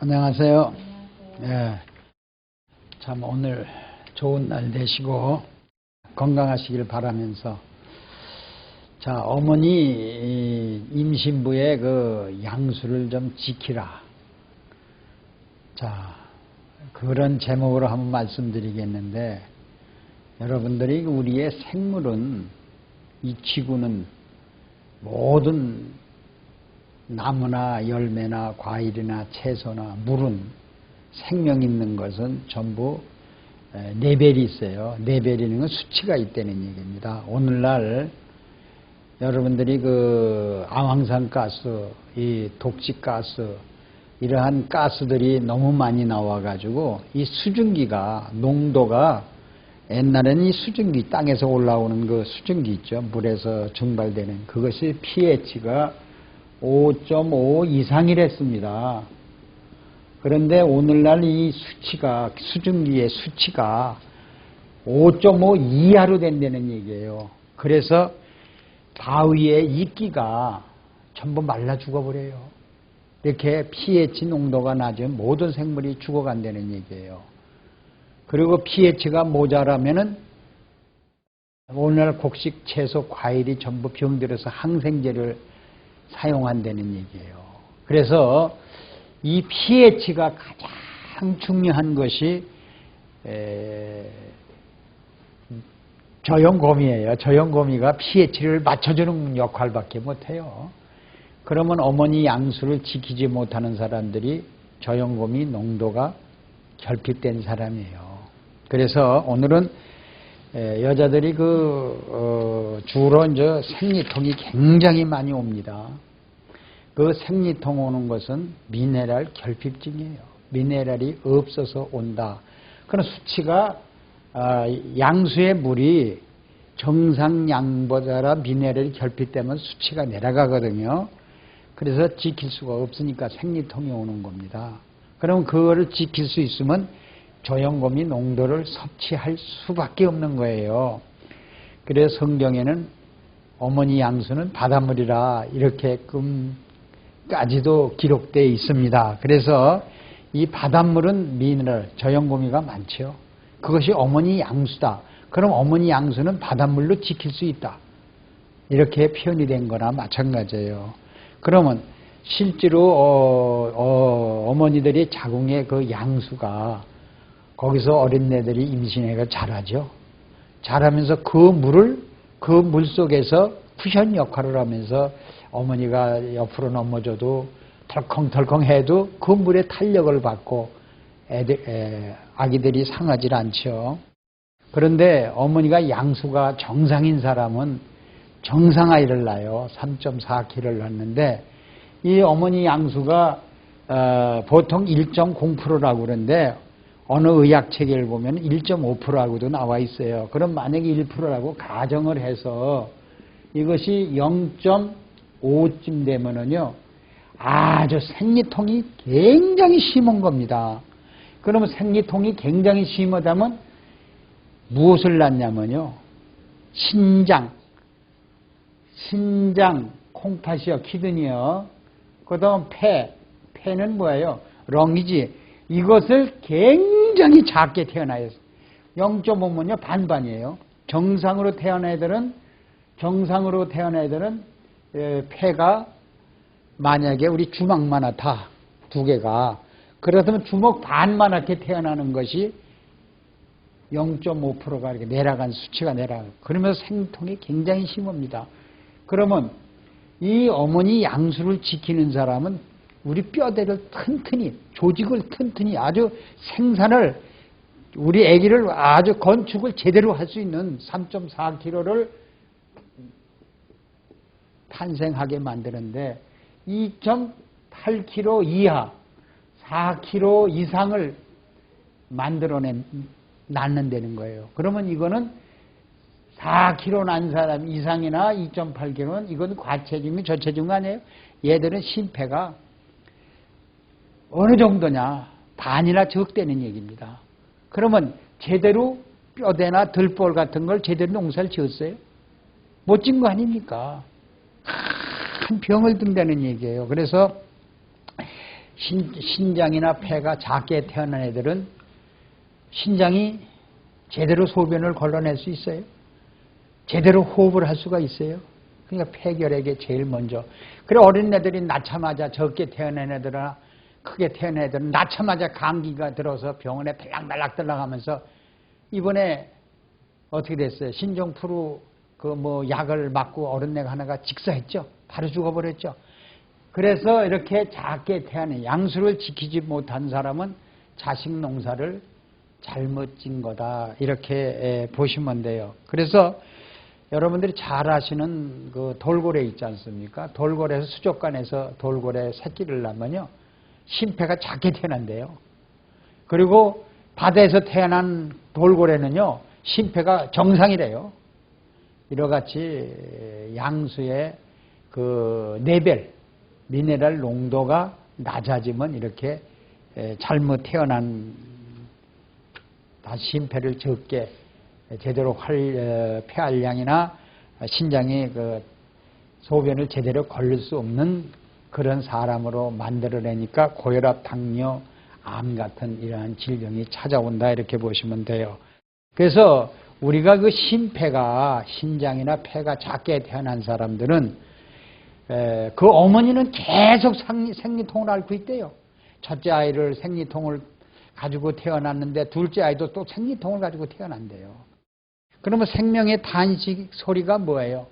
안녕하세요. 예, 참 오늘 좋은 날 되시고 건강하시길 바라면서, 자, 어머니 임신부의 그 양수를 좀 지키라. 자, 그런 제목으로 한번 말씀드리겠는데, 여러분들이 우리의 생물은, 이 지구는 모든 나무나 열매나 과일이나 채소나 물은, 생명 있는 것은 전부 레벨이 있어요. 레벨이는 건 수치가 있다는 얘기입니다. 오늘날 여러분들이 그 아황산가스, 이 독식가스, 이러한 가스들이 너무 많이 나와가지고 이 수증기가, 농도가, 옛날에는 이 수증기, 땅에서 올라오는 그 수증기 있죠. 물에서 증발되는 그것이 pH가 5.5 이상이랬습니다. 그런데 오늘날 이 수치가, 수증기의 수치가 5.5 이하로 된다는 얘기예요. 그래서 바위의 이끼가 전부 말라 죽어버려요. 이렇게 pH 농도가 낮은 모든 생물이 죽어간다는 얘기예요. 그리고 pH가 모자라면은 오늘날 곡식, 채소, 과일이 전부 병들어서 항생제를 사용한다는 얘기예요. 그래서 이 pH가 가장 중요한 것이 저염고미예요. 저염고미가 pH를 맞춰주는 역할밖에 못해요. 그러면 어머니 양수를 지키지 못하는 사람들이 저염고미 농도가 결핍된 사람이에요. 그래서 오늘은 여자들이 주로 이제 생리통이 굉장히 많이 옵니다. 그 생리통 오는 것은 미네랄 결핍증이에요. 미네랄이 없어서 온다. 그런 수치가, 양수의 물이 정상 양보다 미네랄이 결핍되면 수치가 내려가거든요. 그래서 지킬 수가 없으니까 생리통이 오는 겁니다. 그럼 그거를 지킬 수 있으면 저염고미 농도를 섭취할 수밖에 없는 거예요. 그래서 성경에는 어머니 양수는 바닷물이라 이렇게까지도 기록되어 있습니다. 그래서 이 바닷물은 미네랄, 저염고미가 많죠. 그것이 어머니 양수다. 그럼 어머니 양수는 바닷물로 지킬 수 있다. 이렇게 표현이 된 거나 마찬가지예요. 그러면 실제로 어머니들이 자궁의 그 양수가, 거기서 어린애들이 임신해가 자라죠. 자라면서 그 물 속에서 쿠션 역할을 하면서 어머니가 옆으로 넘어져도 덜컹덜컹 해도 그 물의 탄력을 받고 아기들이 상하지 않죠. 그런데 어머니가 양수가 정상인 사람은 정상아이를 낳아요. 3.4kg를 낳는데, 이 어머니 양수가 보통 1.0%라고 그러는데, 어느 의학체계를 보면 1.5%라고도 나와 있어요. 그럼 만약에 1%라고 가정을 해서 이것이 0.5쯤 되면은요, 아주 생리통이 굉장히 심한 겁니다. 그러면 생리통이 굉장히 심하다면 무엇을 낳냐면요, 신장, 콩팥이요, 키드니요, 그 다음 폐는 뭐예요? 렁이지. 이것을 굉장히 작게 태어나요. 0.5면요, 반반이에요. 정상으로 태어난 애들은 폐가 만약에 우리 주먹만하다, 두 개가. 그렇다면 주먹 반만하게 태어나는 것이 0.5%가 이렇게 내려간, 수치가 내려가요. 그러면서 생통이 굉장히 심합니다. 그러면 이 어머니 양수를 지키는 사람은 우리 뼈대를 튼튼히, 조직을 튼튼히, 아주 생산을, 우리 아기를 아주 건축을 제대로 할 수 있는 3.4kg를 탄생하게 만드는데, 2.8kg 이하, 4kg 이상을 낳는다는 거예요. 그러면 이거는 4kg 난 사람 이상이나 2.8kg는 이건 과체중이 저체중 아니에요? 얘들은 심폐가 어느 정도냐, 반이나 적다는 얘기입니다. 그러면 제대로 뼈대나 들볼 같은 걸 제대로 농사를 지었어요? 못 지은 거 아닙니까? 큰 병을 든다는 얘기예요. 그래서 신장이나 폐가 작게 태어난 애들은 신장이 제대로 소변을 걸러낼 수 있어요? 제대로 호흡을 할 수가 있어요? 그러니까 폐결핵에 제일 먼저. 그래 어린 애들이 낳자마자 적게 태어난 애들이나 크게 태어난 애들은 낳자마자 감기가 들어서 병원에 달락달락 하면서 이번에 어떻게 됐어요? 신종플루 약을 맞고 어린애가 하나가 직사했죠? 바로 죽어버렸죠? 그래서 이렇게 작게 태어난 양수를 지키지 못한 사람은 자식 농사를 잘못 진 거다. 이렇게 보시면 돼요. 그래서 여러분들이 잘 아시는 그 돌고래 있지 않습니까? 돌고래에서 수족관에서 돌고래 새끼를 낳으면요. 심폐가 작게 태어난대요. 그리고 바다에서 태어난 돌고래는요. 심폐가 정상이래요. 이러같이 양수의 그 레벨, 미네랄 농도가 낮아지면 이렇게 잘못 태어난 심폐를 적게 제대로 폐활량이나 신장이 그 소변을 제대로 걸릴 수 없는 그런 사람으로 만들어내니까 고혈압, 당뇨, 암 같은 이러한 질병이 찾아온다 이렇게 보시면 돼요. 그래서 우리가 그 심폐가 신장이나 폐가 작게 태어난 사람들은 그 어머니는 계속 생리통을 앓고 있대요. 첫째 아이를 생리통을 가지고 태어났는데 둘째 아이도 또 생리통을 가지고 태어난대요. 그러면 생명의 단식 소리가 뭐예요?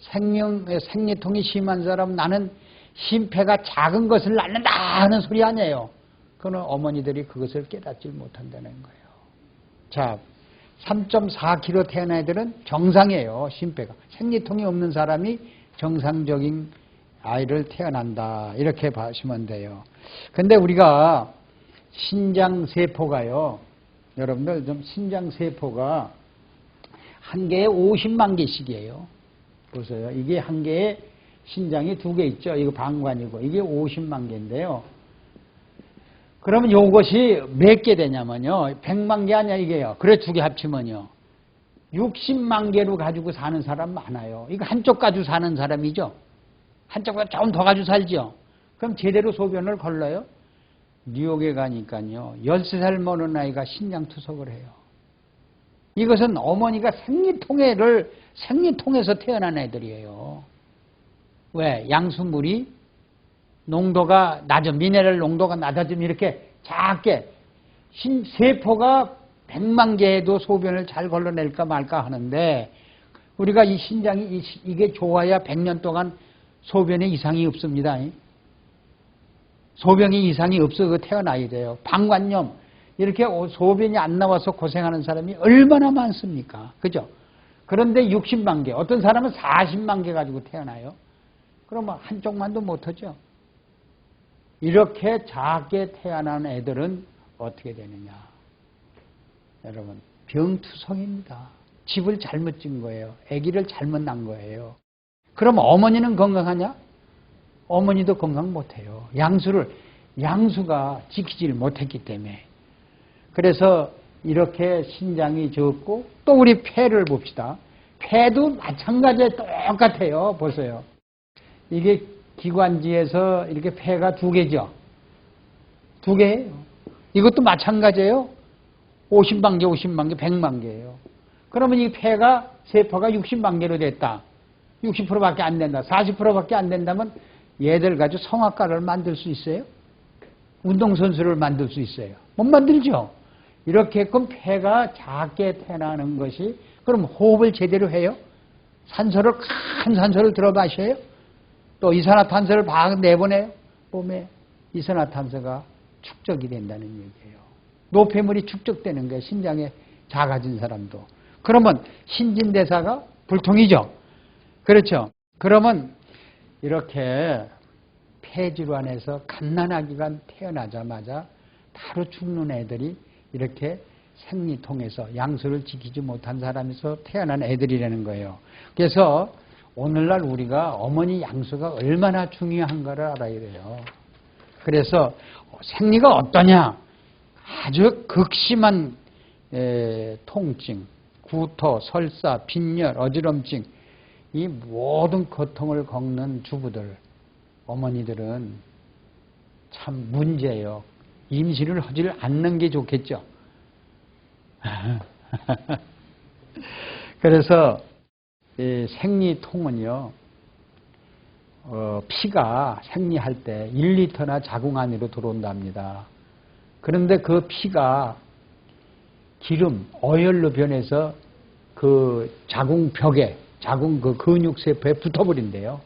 생리통이 심한 사람은 나는 심폐가 작은 것을 낳는다 하는 소리 아니에요. 그건 어머니들이 그것을 깨닫지 못한다는 거예요. 자, 3.4kg 태어난 애들은 정상이에요. 심폐가. 생리통이 없는 사람이 정상적인 아이를 태어난다. 이렇게 보시면 돼요. 근데 우리가 신장세포가요. 여러분들 좀 신장세포가 한 개에 50만 개씩이에요. 보세요. 이게 한 개에 신장이 두 개 있죠. 이거 방관이고 이게 50만 개인데요. 그러면 이것이 몇 개 되냐면요. 100만 개 아니야 이게요. 그래 두 개 합치면요. 60만 개로 가지고 사는 사람 많아요. 이거 한쪽 가지고 사는 사람이죠. 한쪽보다 조금 더 가지고 살죠. 그럼 제대로 소변을 걸러요? 뉴욕에 가니까요. 13살 먹은 아이가 신장투석을 해요. 이것은 어머니가 생리통에서 태어난 애들이에요. 왜? 양수물이 농도가 미네랄 농도가 낮아지면 이렇게 작게 세포가 100만 개에도 소변을 잘 걸러낼까 말까 하는데 우리가 이 신장이 이게 좋아야 100년 동안 소변에 이상이 없습니다. 소변이 이상이 없어 태어나야 돼요. 방광염 이렇게 소변이 안 나와서 고생하는 사람이 얼마나 많습니까? 그죠? 그런데 60만 개, 어떤 사람은 40만 개 가지고 태어나요. 그러면 한쪽만도 못하죠. 이렇게 작게 태어난 애들은 어떻게 되느냐. 여러분, 병투성입니다. 집을 잘못 진 거예요. 아기를 잘못 낳은 거예요. 그럼 어머니는 건강하냐? 어머니도 건강 못해요. 양수가 지키지를 못했기 때문에. 그래서 이렇게 신장이 적고 또 우리 폐를 봅시다. 폐도 마찬가지에 똑같아요. 보세요. 이게 기관지에서 이렇게 폐가 두 개죠. 두 개예요. 이것도 마찬가지예요. 50만 개, 50만 개, 100만 개예요. 그러면 이 폐가 세포가 60만 개로 됐다. 60%밖에 안 된다. 40%밖에 안 된다면 얘들 가지고 성악가를 만들 수 있어요? 운동선수를 만들 수 있어요? 못 만들죠. 이렇게끔 폐가 작게 태어나는 것이 그럼 호흡을 제대로 해요? 큰 산소를 들어 마셔요? 또 이산화탄소를 막 내보내요? 몸에 이산화탄소가 축적이 된다는 얘기예요. 노폐물이 축적되는 거예요. 신장에 작아진 사람도. 그러면 신진대사가 불통이죠. 그렇죠. 그러면 이렇게 폐질환에서 갓난아기가 태어나자마자 바로 죽는 애들이 이렇게 생리통에서 양수를 지키지 못한 사람에서 태어난 애들이라는 거예요. 그래서 오늘날 우리가 어머니 양수가 얼마나 중요한가를 알아야 돼요. 그래서 생리가 어떠냐? 아주 극심한 통증, 구토, 설사, 빈혈, 어지럼증 이 모든 고통을 겪는 주부들, 어머니들은 참 문제예요. 임신을 하지 않는 게 좋겠죠. 그래서 이 생리통은요, 피가 생리할 때 1리터나 자궁 안으로 들어온답니다. 그런데 그 피가 기름, 어혈로 변해서 그 자궁벽에, 자궁 그 근육세포에 붙어버린대요.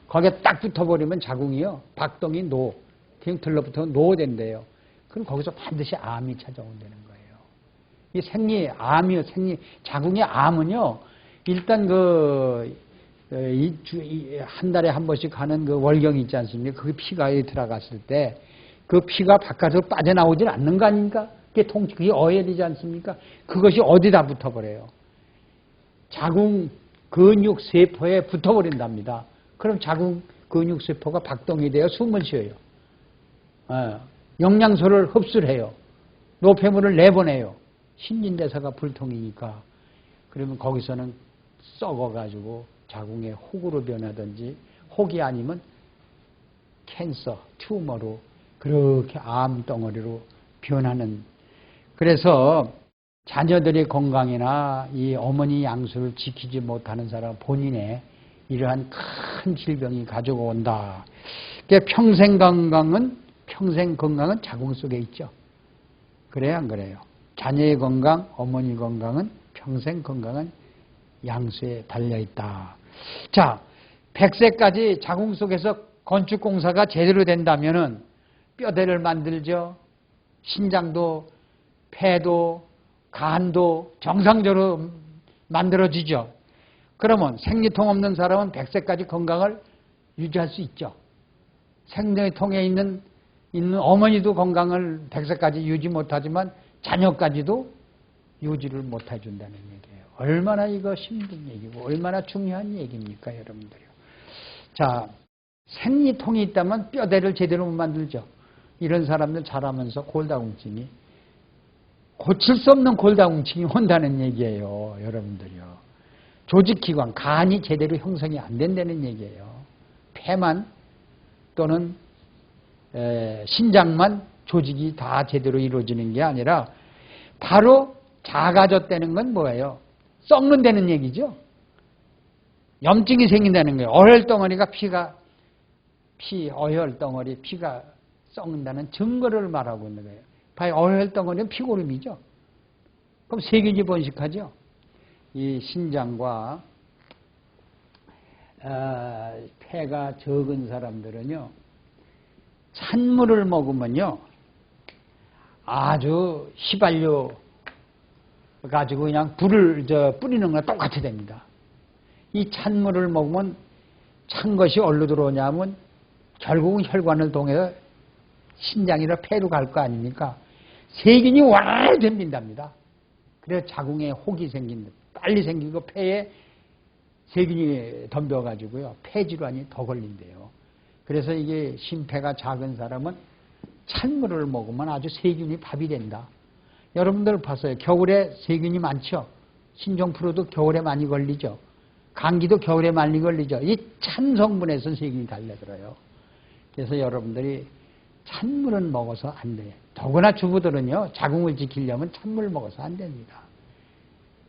거기에 딱 붙어버리면 자궁이요, 박동이 그냥 들러붙으면 노된대요. 그럼 거기서 반드시 암이 찾아온다는 거예요. 이 암이요, 자궁의 암은요, 일단 한 달에 한 번씩 하는 그 월경이 있지 않습니까? 그 피가 들어갔을 때 그 피가 바깥으로 빠져나오질 않는 거 아닙니까? 그게 어혈이지 않습니까? 그것이 어디다 붙어버려요? 자궁 근육세포에 붙어버린답니다. 그럼 자궁 근육세포가 박동이 되어 숨을 쉬어요. 영양소를 흡수를 해요. 노폐물을 내보내요. 신진대사가 불통이니까. 그러면 거기서는 썩어가지고 자궁의 혹으로 변하든지, 혹이 아니면 캔서, 튜머로, 그렇게 암덩어리로 변하는. 그래서 자녀들의 건강이나 이 어머니 양수를 지키지 못하는 사람 본인의 이러한 큰 질병이 가지고 온다. 평생 건강은 자궁 속에 있죠. 그래요, 안 그래요? 자녀의 건강, 어머니 건강은 평생 건강은 양수에 달려있다. 자, 100세까지 자궁 속에서 건축공사가 제대로 된다면은 뼈대를 만들죠. 신장도, 폐도, 간도 정상적으로 만들어지죠. 그러면 생리통 없는 사람은 100세까지 건강을 유지할 수 있죠. 생리통에 있는 어머니도 건강을 100세까지 유지 못하지만 자녀까지도 유지를 못해준다는 얘기예요. 얼마나 이거 힘든 얘기고 얼마나 중요한 얘기입니까, 여러분들요. 자, 생리통이 있다면 뼈대를 제대로 못 만들죠. 이런 사람들 자라면서 골다공증이, 고칠 수 없는 골다공증이 온다는 얘기예요, 여러분들요. 조직기관, 간이 제대로 형성이 안 된다는 얘기예요. 폐만 또는 신장만 조직이 다 제대로 이루어지는 게 아니라 바로 작아졌다는 건 뭐예요? 썩는다는 얘기죠. 염증이 생긴다는 거예요. 어혈덩어리가 어혈덩어리, 피가 썩는다는 증거를 말하고 있는 거예요. 봐요, 어혈덩어리는 피고름이죠. 그럼 세균이 번식하죠. 이 신장과 폐가 적은 사람들은요, 찬물을 먹으면요, 아주 휘발유 가지고 그냥 불을 뿌리는 거랑 똑같이 됩니다. 이 찬물을 먹으면 찬 것이 어디로 들어오냐면 결국은 혈관을 통해서 신장이나 폐로 갈 거 아닙니까? 세균이 와르르 덤빈답니다. 그래서 자궁에 혹이 빨리 생기고 폐에 세균이 덤벼가지고요, 폐질환이 더 걸린대요. 그래서 이게 심폐가 작은 사람은 찬물을 먹으면 아주 세균이 밥이 된다. 여러분들 봤어요. 겨울에 세균이 많죠. 신종플루도 겨울에 많이 걸리죠. 감기도 겨울에 많이 걸리죠. 이 찬 성분에서 세균이 달려들어요. 그래서 여러분들이 찬물은 먹어서 안 돼요. 더구나 주부들은요, 자궁을 지키려면 찬물 먹어서 안 됩니다.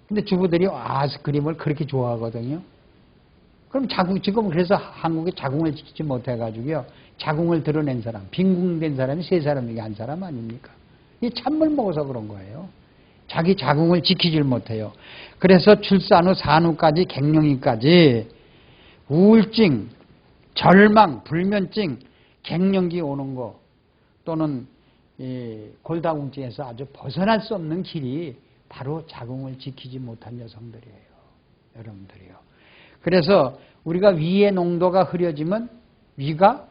근데 주부들이 아이스크림을 그렇게 좋아하거든요. 그럼 지금 그래서 한국에 자궁을 지키지 못해가지고요, 자궁을 드러낸 사람, 빈궁된 사람이 3사람 중에 1사람 아닙니까? 이 찬물 먹어서 그런 거예요. 자기 자궁을 지키질 못해요. 그래서 출산 후 산후까지 갱년기까지 우울증, 절망, 불면증, 갱년기 오는 거 또는 이 골다공증에서 아주 벗어날 수 없는 길이 바로 자궁을 지키지 못한 여성들이에요. 여러분들이요. 그래서 우리가 위의 농도가 흐려지면 위가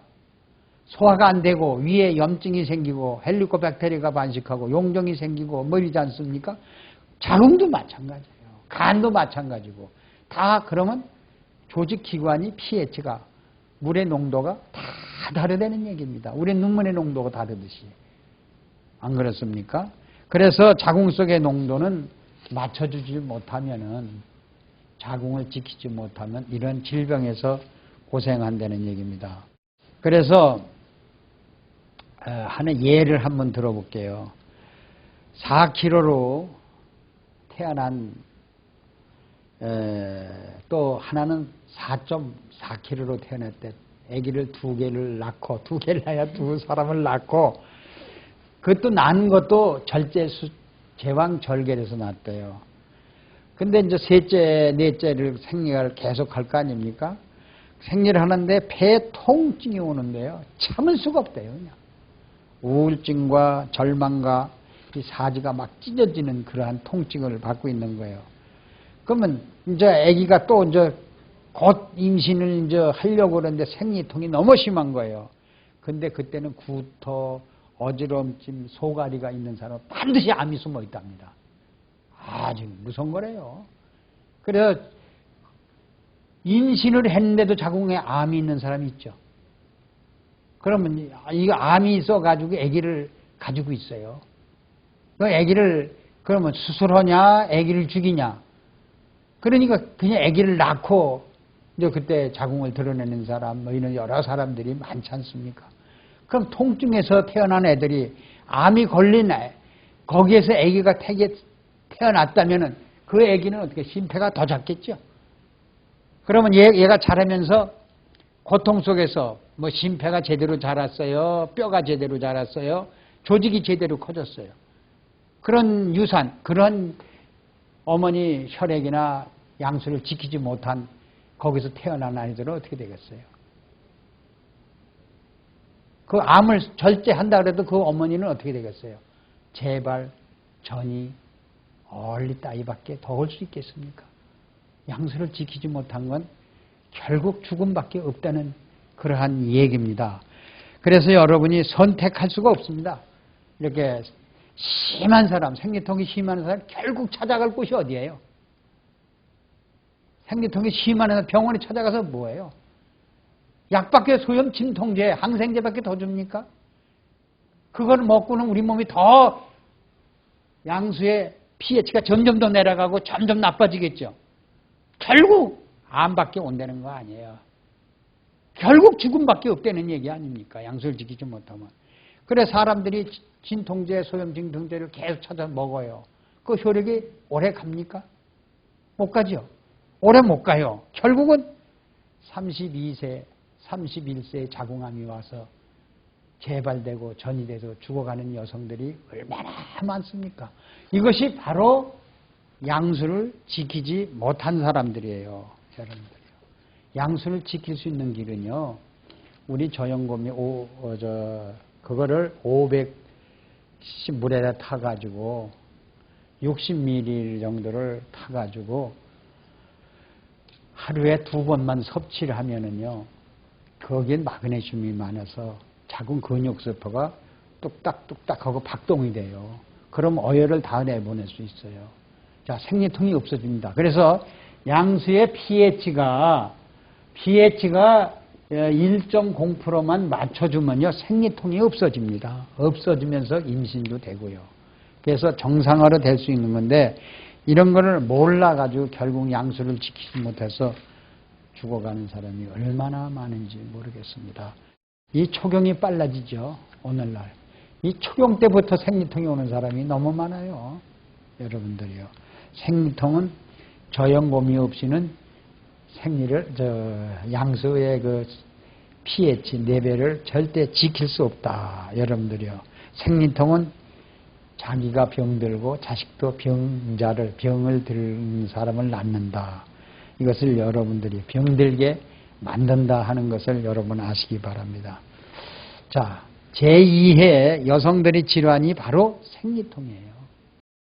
소화가 안 되고 위에 염증이 생기고 헬리코박테리아가 번식하고 용종이 생기고 뭐 이러지 않습니까? 자궁도 마찬가지예요. 간도 마찬가지고 다 그러면 조직기관이 pH가 물의 농도가 다 다르다는 얘기입니다. 우리 눈물의 농도가 다르듯이. 안 그렇습니까? 그래서 자궁 속의 농도는 맞춰주지 못하면은 자궁을 지키지 못하면 이런 질병에서 고생한다는 얘기입니다. 그래서 하는 예를 한번 들어볼게요. 4kg로 태어난 또 하나는 4.4kg로 태어났대. 아기를 2개를 낳고 2개를 낳아야 2사람을 낳고 그것도 낳은 것도 제왕절개에서 낳았대요. 근데 이제 셋째, 넷째를 생리를 계속 할 거 아닙니까? 생리를 하는데 폐에 통증이 오는데요. 참을 수가 없대요. 그냥. 우울증과 절망과 이 사지가 막 찢어지는 그러한 통증을 받고 있는 거예요. 그러면 이제 아기가 또 이제 곧 임신을 이제 하려고 그러는데 생리통이 너무 심한 거예요. 근데 그때는 구토, 어지럼증, 소가리가 있는 사람은 반드시 암이 숨어 있답니다. 아주 무서운 거래요. 그래서 임신을 했는데도 자궁에 암이 있는 사람이 있죠. 그러면 이거 암이 있어가지고 아기를 가지고 있어요. 그 아기를 그러면 수술하냐, 아기를 죽이냐. 그러니까 그냥 아기를 낳고 이제 그때 자궁을 드러내는 사람, 뭐 이런 여러 사람들이 많지 않습니까? 그럼 통증에서 태어난 애들이 암이 걸린 거기에서 아기가 태어났다면은 그 아기는 어떻게 심폐가 더 작겠죠? 그러면 얘가 자라면서 고통 속에서 뭐 심폐가 제대로 자랐어요, 뼈가 제대로 자랐어요, 조직이 제대로 커졌어요. 그런 유산, 그런 어머니 혈액이나 양수를 지키지 못한 거기서 태어난 아이들은 어떻게 되겠어요? 그 암을 절제한다 그래도 그 어머니는 어떻게 되겠어요? 재발, 전이, 얼리 따위밖에 더 올 수 있겠습니까? 양수를 지키지 못한 건 결국 죽음밖에 없다는 그러한 얘기입니다. 그래서 여러분이 선택할 수가 없습니다. 이렇게 심한 사람, 생리통이 심한 사람 결국 찾아갈 곳이 어디예요? 생리통이 심한 사람 병원에 찾아가서 뭐예요? 약밖에 소염 진통제, 항생제밖에 더 줍니까? 그걸 먹고는 우리 몸이 더 양수의 pH가 점점 더 내려가고 점점 나빠지겠죠. 결국 암밖에 온다는 거 아니에요. 결국 죽음밖에 없다는 얘기 아닙니까? 양수를 지키지 못하면. 그래 사람들이 진통제, 소염 진통제를 계속 찾아 먹어요. 그 효력이 오래 갑니까? 못 가죠. 오래 못 가요. 결국은 32세, 31세에 자궁암이 와서 재발되고 전이 돼서 죽어가는 여성들이 얼마나 많습니까? 이것이 바로 양수를 지키지 못한 사람들이에요. 여러분들이요. 양수를 지킬 수 있는 길은요. 우리 저염곰이 그거를 500cc 물에다 타가지고 60ml 정도를 타가지고 하루에 2번만 섭취를 하면은요. 거기에 마그네슘이 많아서 자궁 근육세포가 뚝딱뚝딱 하고 박동이 돼요. 그럼 어혈을 다 내보낼 수 있어요. 자, 생리통이 없어집니다. 그래서 양수의 pH가 1.0%만 맞춰주면요. 생리통이 없어집니다. 없어지면서 임신도 되고요. 그래서 정상화로 될 수 있는 건데 이런 거를 몰라가지고 결국 양수를 지키지 못해서 죽어가는 사람이 얼마나 많은지 모르겠습니다. 이 초경이 빨라지죠. 오늘날. 이 초경 때부터 생리통이 오는 사람이 너무 많아요. 여러분들이요. 생리통은 저염곰이 없이는 양수의 그 pH 레벨을 절대 지킬 수 없다. 여러분들이요. 생리통은 자기가 병들고 자식도 병을 든 사람을 낳는다. 이것을 여러분들이 병들게 만든다 하는 것을 여러분 아시기 바랍니다. 자, 제2의 여성들의 질환이 바로 생리통이에요.